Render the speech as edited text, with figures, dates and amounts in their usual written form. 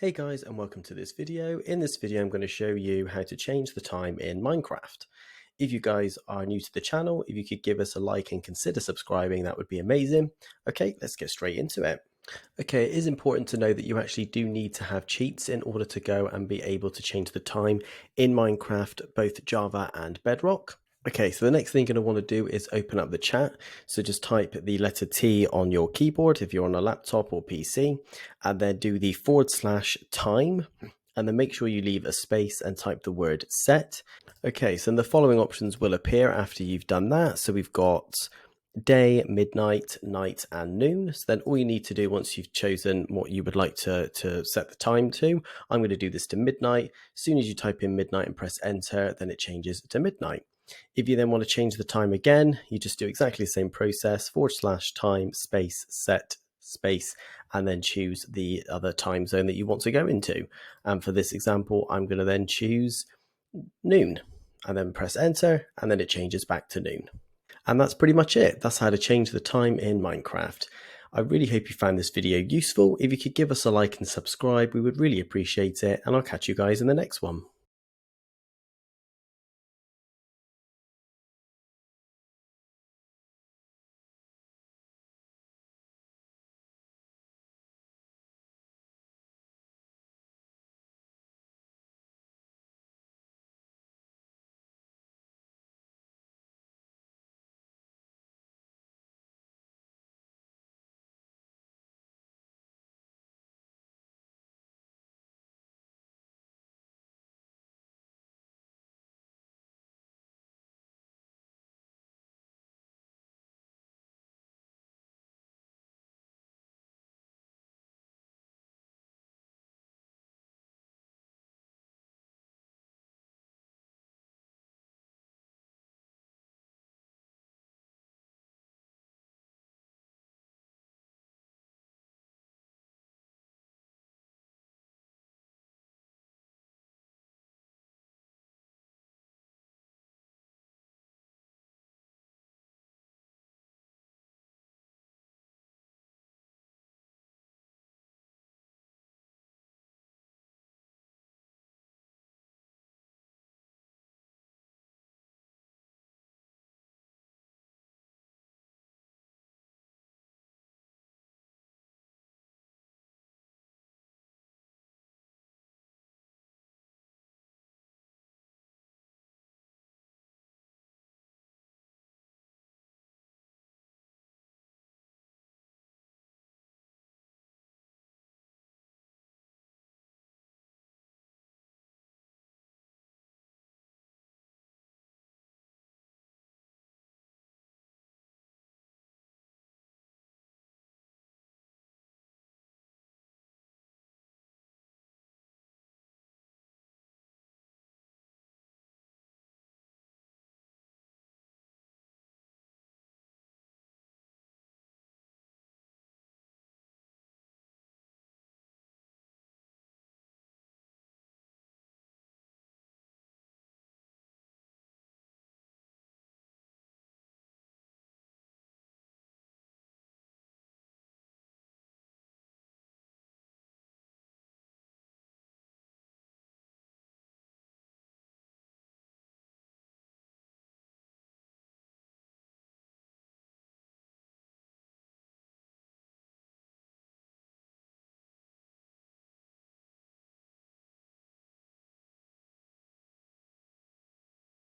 Hey guys, and welcome to this video. In this video, I'm going to show you how to change the time in Minecraft. If you guys are new to the channel, if you could give us a like and consider subscribing, that would be amazing. Okay, let's get straight into it. Okay, it is important to know that you actually do need to have cheats in order to go and be able to change the time in Minecraft, both Java and Bedrock. Okay, so the next thing you're going to want to do is open up the chat. So just type the letter T on your keyboard if you're on a laptop or PC, and then do the /time, and then make sure you leave a space and type the word set. Okay, so the following options will appear after you've done that. So we've got day, midnight, night, and noon. So then all you need to do once you've chosen what you would like to set the time to, I'm going to do this to midnight. As soon as you type in midnight and press enter, then it changes to midnight. If you then want to change the time again, you just do exactly the same process, /time, space, set, space, and then choose the other time zone that you want to go into. And for this example, I'm going to then choose noon and then press enter, and then it changes back to noon. And that's pretty much it. That's how to change the time in Minecraft. I really hope you found this video useful. If you could give us a like and subscribe, we would really appreciate it. And I'll catch you guys in the next one.